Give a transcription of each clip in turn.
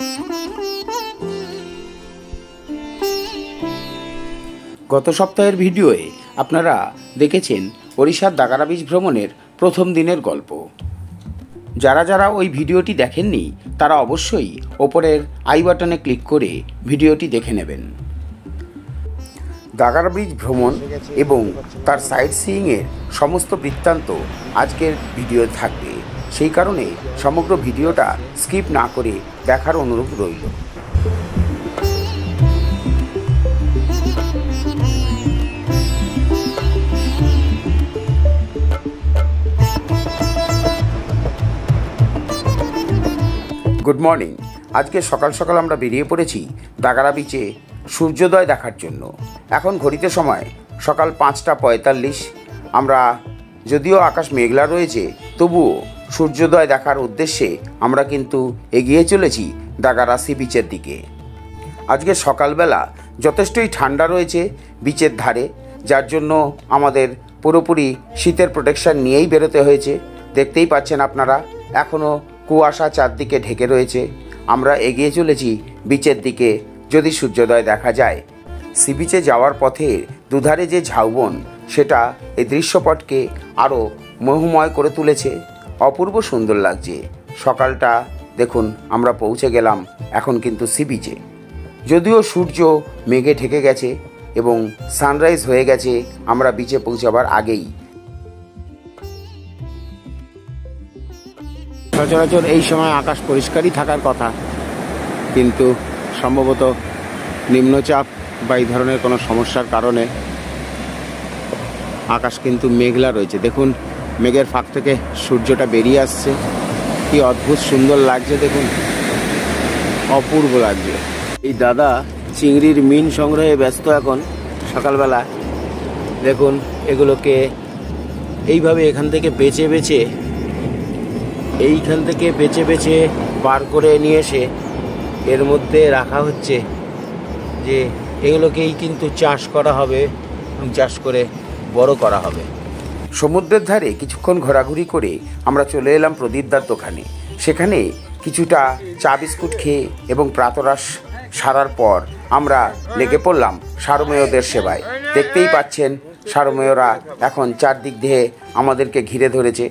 গত সপ্তাহের ভিডিওয়ে আপনারা দেখেছেন ওড়িশার দাগারা বিচ ভ্রমণের প্রথম দিনের গল্প। যারা যারা ওই ভিডিওটি দেখেননি তারা অবশ্যই ওপরের আই বাটনে ক্লিক করে ভিডিওটি দেখে নেবেন। দাগারা বিচ ভ্রমণ এবং তার সাইট সিইংয়ের সমস্ত বৃত্তান্ত আজকের ভিডিও থাকবে, সেই কারণে সমগ্র ভিডিওটা স্কিপ না করে দেখার অনুরোধ রইল। Good morning. আজকে সকাল সকাল আমরা বেরিয়ে পড়েছি দাগারা বিচে সূর্যোদয় দেখার জন্য। এখন ঘড়িতে সময় সকাল 5টা 45। আমরা যদিও আকাশ মেঘলা রয়েছে, তবুও সূর্যোদয় দেখার উদ্দেশ্যে আমরা কিন্তু এগিয়ে চলেছি দাগারা সি বিচের দিকে। আজকে সকালবেলা যথেষ্টই ঠান্ডা রয়েছে বিচের ধারে, যার জন্য আমাদের পুরোপুরি শীতের প্রোটেকশন নিয়েই বেরোতে হয়েছে। দেখতেই পাচ্ছেন আপনারা, এখনও কুয়াশা চারদিকে ঢেকে রয়েছে। আমরা এগিয়ে চলেছি বিচের দিকে, যদি সূর্যোদয় দেখা যায়। সি বিচে যাওয়ার পথে দুধারে যে ঝাউবন, সেটা এই দৃশ্যপটকে আরও মোহময় করে তুলেছে। অপূর্ব সুন্দর লাগছে। সকালটা দেখুন, আমরা পৌঁছে গেলাম এখন কিন্তু সি বিচে। যদিও সূর্য মেঘে ঢেকে গেছে এবং সানরাইজ হয়ে গেছে আমরা বিচে পৌঁছাবার আগেই। সচরাচর এই সময় আকাশ পরিষ্কারই থাকার কথা, কিন্তু সম্ভবত নিম্নচাপ বা এই ধরনের কোনো সমস্যার কারণে আকাশ কিন্তু মেঘলা রয়েছে। দেখুন, মেঘের ফাঁক থেকে সূর্যটা বেরিয়ে আসছে। কি অদ্ভুত সুন্দর লাগছে, দেখুন, অপূর্ব লাগছে। এই দাদা চিংড়ির মিন সংগ্রহে ব্যস্ত এখন সকালবেলা। দেখুন, এগুলোকে এইভাবে এখান থেকে বেছে বেছে বার করে নিয়ে এসে এর মধ্যে রাখা হচ্ছে, যে এগুলোকেই কিন্তু চাষ করা হবে এবং চাষ করে বড় করা হবে। সমুদ্রের ধারে কিছুক্ষণ ঘোরাঘুরি করে আমরা চলে এলাম প্রদীপদার দোকানে। সেখানে কিছুটা চা বিস্কুট খেয়ে এবং প্রাতরাশ সারার পর আমরা লেগে পড়লাম সারমেয়দের সেবায়। দেখতেই পাচ্ছেন, সারমেয়রা এখন চারদিক দিয়ে আমাদেরকে ঘিরে ধরেছে।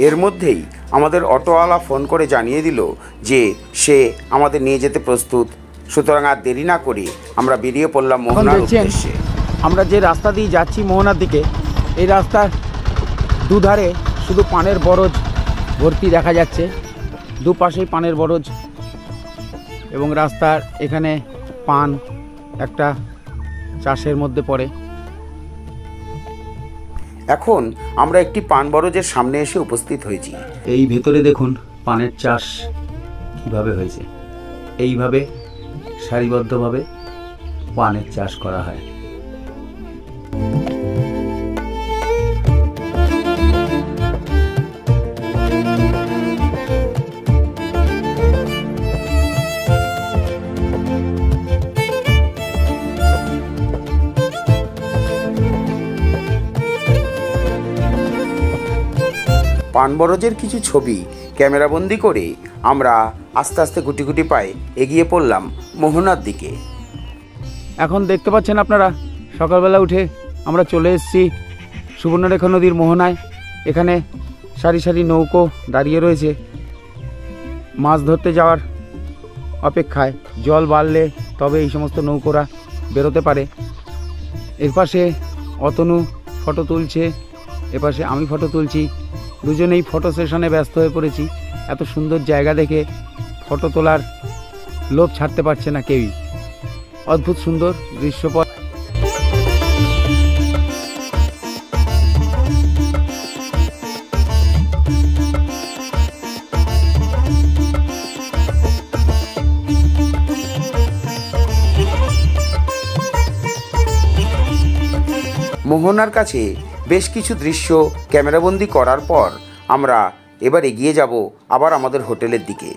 এর মধ্যেই আমাদের অটোওয়ালা ফোন করে জানিয়ে দিল যে সে আমাদের নিয়ে যেতে প্রস্তুত। সুতরাং আর দেরি না করে আমরা বেরিয়ে পড়লাম মোহনার উদ্দেশ্যে। আমরা যে রাস্তা দিয়ে যাচ্ছি মোহনার দিকে, এই রাস্তার দুধারে শুধু পানের বরজ ভর্তি দেখা যাচ্ছে, দুপাশেই পানের বরজ, এবং রাস্তার এখানে পান একটা চাষের মধ্যে পড়ে। এখন আমরা একটি পান বরজের সামনে এসে উপস্থিত হয়েছি। এই ভেতরে দেখুন পানের চাষ কিভাবে হয়েছে। এইভাবে সারিবদ্ধভাবে পানের চাষ করা হয়। পানবরজের কিছু ছবি ক্যামেরাবন্দি করে আমরা আস্তে আস্তে গুটি গুটি পায়ে এগিয়ে পড়লাম মোহনার দিকে। এখন দেখতে পাচ্ছেন আপনারা, সকালবেলা উঠে আমরা চলে এসেছি সুবর্ণরেখা নদীর মোহনায়। এখানে সারি সারি নৌকো দাঁড়িয়ে রয়েছে মাছ ধরতে যাওয়ার অপেক্ষায়। জল বাড়লে তবে এই সমস্ত নৌকোরা বেরোতে পারে। এর পাশে অতনু ফটো তুলছে, এপাশে আমি ফটো তুলছি। দুজনেই ফটো সেশনে ব্যস্ত হয়ে পড়েছি। এত সুন্দর জায়গা দেখে ফটো তোলার লোভ ছাড়তে পারছে না কেউই। অদ্ভুত সুন্দর দৃশ্যপট। মোহনার কাছে বেশ কিছু দৃশ্য ক্যামেরাবন্দি করার পর আমরা এবার এগিয়ে যাব আবার আমাদের হোটেলের দিকে।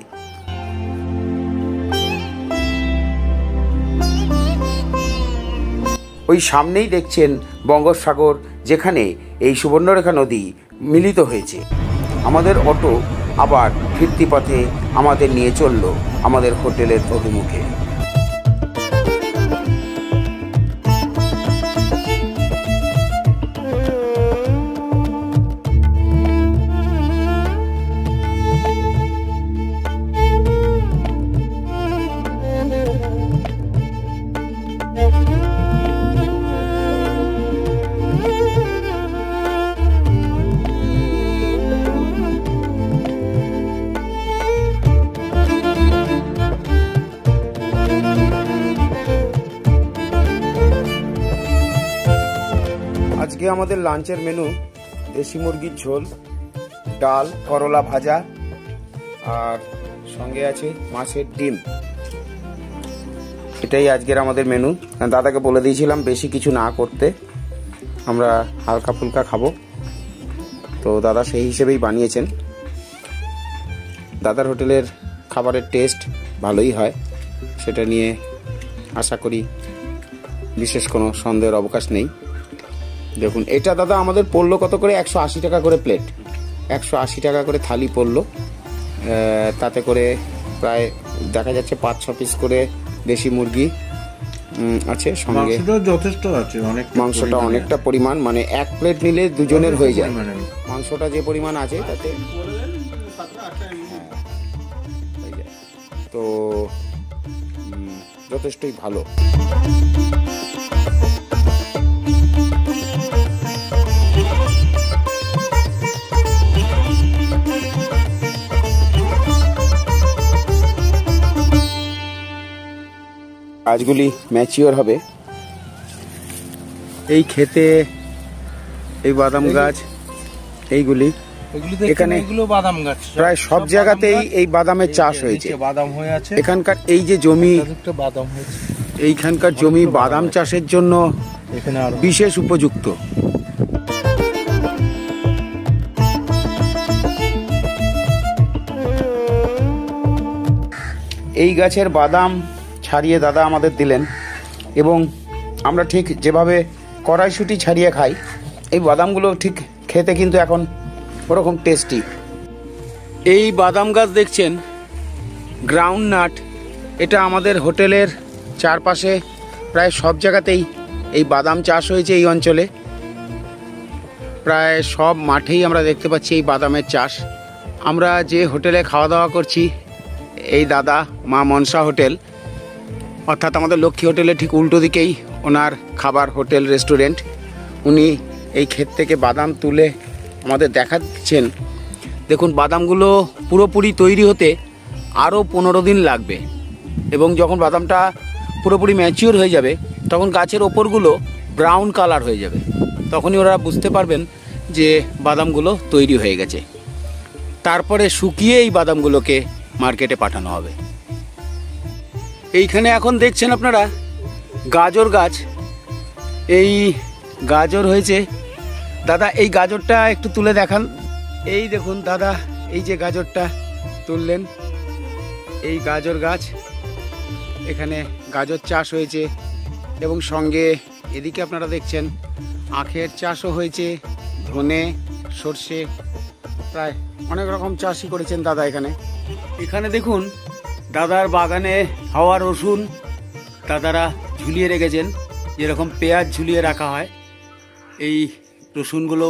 ওই সামনেই দেখছেন বঙ্গোপসাগর, যেখানে এই সুবর্ণরেখা নদী মিলিত হয়েছে। আমাদের অটো আবার ফিরতি পথে আমাদের নিয়ে চলল আমাদের হোটেলের অভিমুখে। আজকে আমাদের লাঞ্চের মেনু দেশি মুরগির ঝোল, ডাল, করলা ভাজা আর সঙ্গে আছে মাছের ডিম। এটাই আজকের আমাদের মেনু। দাদাকে বলে দিয়েছিলাম বেশি কিছু না করতে, আমরা হালকা ফুলকা খাবো, তো দাদা সেই হিসেবেই বানিয়েছেন। দাদার হোটেলের খাবারের টেস্ট ভালোই হয়, সেটা নিয়ে আশা করি বিশেষ কোনো সন্দেহের অবকাশ নেই। দেখুন এটা দাদা আমাদের পড়লো কত করে, 180 টাকা করে প্লেট, 180 টাকা করে থালি পড়লো। তাতে করে প্রায় দেখা যাচ্ছে 5-6 পিস করে দেশি মুরগি আছে, সঙ্গে যথেষ্ট আছে, মাংসটা অনেকটা পরিমাণ, মানে 1 প্লেট নিলে দুজনের হয়ে যায়। মাংসটা যে পরিমাণ আছে তাতে হয়ে যায়, তো যথেষ্টই ভালো। গাছগুলি ম্যাচিওর হবে এই খেতে, এই বাদাম গাছ এইগুলি এখানে বাদাম গাছ প্রায় সব জায়গাতেই এই বাদামের চাষ হয়েছে। বাদাম হয়ে আছে এখানকার এই যে জমি, বাদাম হয়েছে, এইখানকার জমি বাদাম চাষের জন্য এখানে বিশেষ উপযুক্ত। এই গাছের বাদাম ছাড়িয়ে দাদা আমাদের দিলেন, এবং আমরা ঠিক যেভাবে কড়াইশুঁটি ছাড়িয়ে খাই, এই বাদামগুলো ঠিক খেতে কিন্তু এখন ওরকম টেস্টি। এই বাদাম গাছ দেখছেন, গ্রাউন্ড নাট, এটা আমাদের হোটেলের চারপাশে প্রায় সব জায়গাতেই এই বাদাম চাষ হয়েছে। এই অঞ্চলে প্রায় সব মাঠেই আমরা দেখতে পাচ্ছি এই বাদামের চাষ। আমরা যে হোটেলে খাওয়া দাওয়া করছি, এই দাদা মা মনসা হোটেল, অর্থাৎ আমাদের লক্ষ্মী হোটেলে ঠিক উল্টো দিকেই ওনার খাবার হোটেল রেস্টুরেন্ট। উনি এই ক্ষেত থেকে বাদাম তুলে আমাদের দেখাচ্ছেন। দেখুন বাদামগুলো পুরোপুরি তৈরি হতে আরও 15 দিন লাগবে, এবং যখন বাদামটা পুরোপুরি ম্যাচিওর হয়ে যাবে তখন গাছের ওপরগুলো ব্রাউন কালার হয়ে যাবে, তখনই ওরা বুঝতে পারবেন যে বাদামগুলো তৈরি হয়ে গেছে। তারপরে শুকিয়ে এই বাদামগুলোকে মার্কেটে পাঠানো হবে। এইখানে এখন দেখছেন আপনারা গাজর গাছ, এই গাজর হয়েছে। দাদা এই গাজরটা একটু তুলে দেখান। এই দেখুন দাদা, এই যে গাজরটা তুললেন, এই গাজর গাছ, এখানে গাজর চাষ হয়েছে, এবং সঙ্গে এদিকে আপনারা দেখছেন আখের চাষও হয়েছে, ধনে, সর্ষে, প্রায় অনেক রকম চাষই করেছেন দাদা এখানে। এখানে দেখুন দাদার বাগানে হাওয়া রসুন দাদারা ঝুলিয়ে রেখেছেন, যেরকম পেঁয়াজ ঝুলিয়ে রাখা হয়, এই রসুনগুলো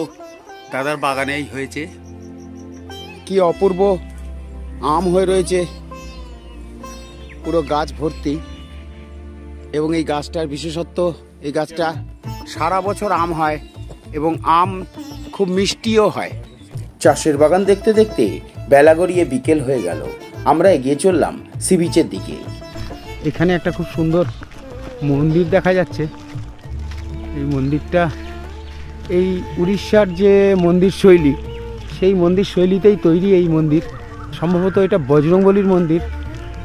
দাদার বাগানেই হয়েছে। কি অপূর্ব আম হয়ে রয়েছে, পুরো গাছ ভর্তি। এবং এই গাছটার বিশেষত্ব, এই গাছটা সারা বছর আম হয়, এবং আম খুব মিষ্টিও হয়। চাষের বাগান দেখতে দেখতে বেলা গড়িয়ে বিকেল হয়ে গেল। আমরা এগিয়ে চললাম সি বিচের দিকে। এখানে একটা খুব সুন্দর মন্দির দেখা যাচ্ছে। এই মন্দিরটা এই উড়িষ্যার যে মন্দির শৈলী, সেই মন্দির শৈলীতেই তৈরি এই মন্দির। সম্ভবত এটা বজরংবলীর মন্দির,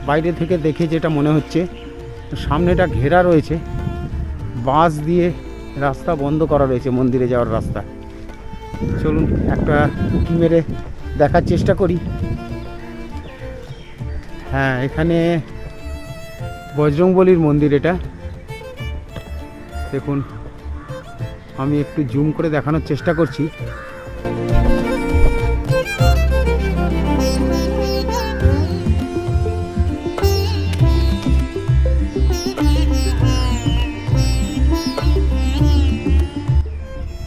বাইরে থেকে দেখে যেটা মনে হচ্ছে। সামনেটা ঘেরা রয়েছে, বাঁশ দিয়ে রাস্তা বন্ধ করা রয়েছে মন্দিরে যাওয়ার রাস্তা। চলুন একটা উঁকি মেরে দেখার চেষ্টা করি। হ্যাঁ, এখানে বজরংবলীর মন্দির এটা। দেখুন, আমি একটু জুম করে দেখানোর চেষ্টা করছি।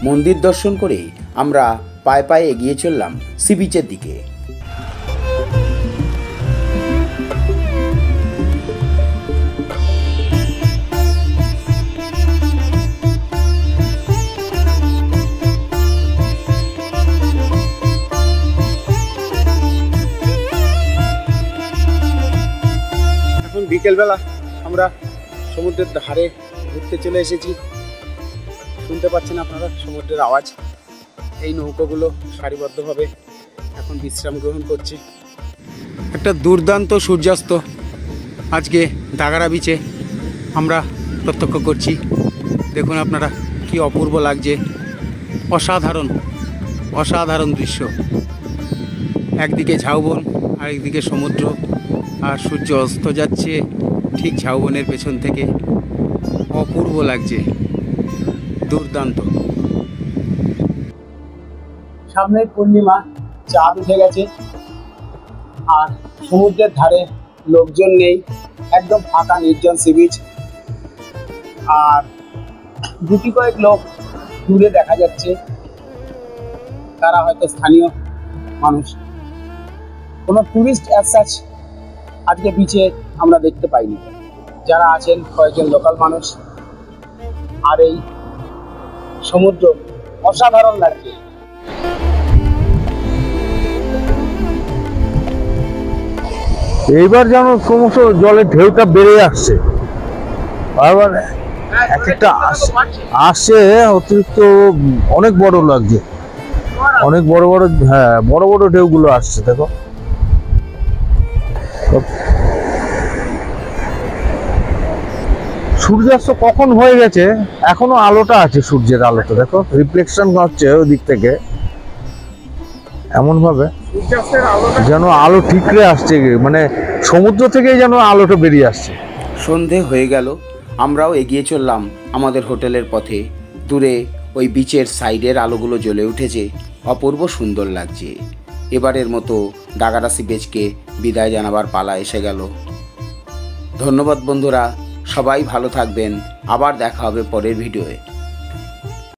মন্দির দর্শন করে আমরা পায়ে পায়ে এগিয়ে চললাম সি বিচের দিকে। এখন বিকেলবেলা আমরা সমুদ্রের ধারে ঘুরতে চলে এসেছি। শুনতে পাচ্ছেন আপনারা সমুদ্রের আওয়াজ। এই নৌকোগুলো সারিবদ্ধভাবে এখন বিশ্রাম গ্রহণ করছে। একটা দুর্দান্ত সূর্যাস্ত আজকে দাগারা বিচে আমরা প্রত্যক্ষ করছি। দেখুন আপনারা কি অপূর্ব লাগছে, অসাধারণ অসাধারণ দৃশ্য। একদিকে ঝাউবন আর একদিকে সমুদ্র, আর সূর্য অস্ত যাচ্ছে ঠিক ঝাউবনের পেছন থেকে। অপূর্ব লাগছে, দুর্দান্ত। সামনে পূর্ণিমা, চাঁদ উঠে গেছে আর সমুদ্রের ধারে লোকজন নেই, একদম ফাঁকা নির্জন সি বিচ। আর গুটি কয়েক লোক দূরে দেখা যাচ্ছে, তারা হয়তো স্থানীয় মানুষ। কোনো ট্যুরিস্ট অ্যাজ সাচ আজকে বিচে আমরা দেখতে পাইনি। যারা আছেন কয়েকজন লোকাল মানুষ। আর এই সমুদ্র অসাধারণ লাগছে। এইবার যেন ক্রমশ জলের ঢেউটা বেড়ে আসছে, বারবার এক একটা আসছে অতিরিক্ত, অনেক বড় লাগছে, অনেক বড় বড়, হ্যাঁ বড় বড় ঢেউগুলো আসছে। দেখো সূর্যাস্ত কখন হয়ে গেছে, এখনো আলোটা আছে, সূর্যের আলোটা দেখো রিফ্লেকশন হচ্ছে ওই দিক থেকে এমন ভাবে যেন আলো ঠিকরে আসছে, মানে সমুদ্র থেকেই যেন আলোটা বেরিয়ে আসছে। সন্ধে হয়ে গেল, আমরাও এগিয়ে চললাম আমাদের হোটেলের পথে। দূরে ওই বিচের সাইডের আলোগুলো জ্বলে উঠেছে, অপূর্ব সুন্দর লাগছে। এবারের মতো দাগারা সি বিচকে বিদায় জানাবার পালা এসে গেল। ধন্যবাদ বন্ধুরা, সবাই ভালো থাকবেন। আবার দেখা হবে পরের ভিডিওয়ে।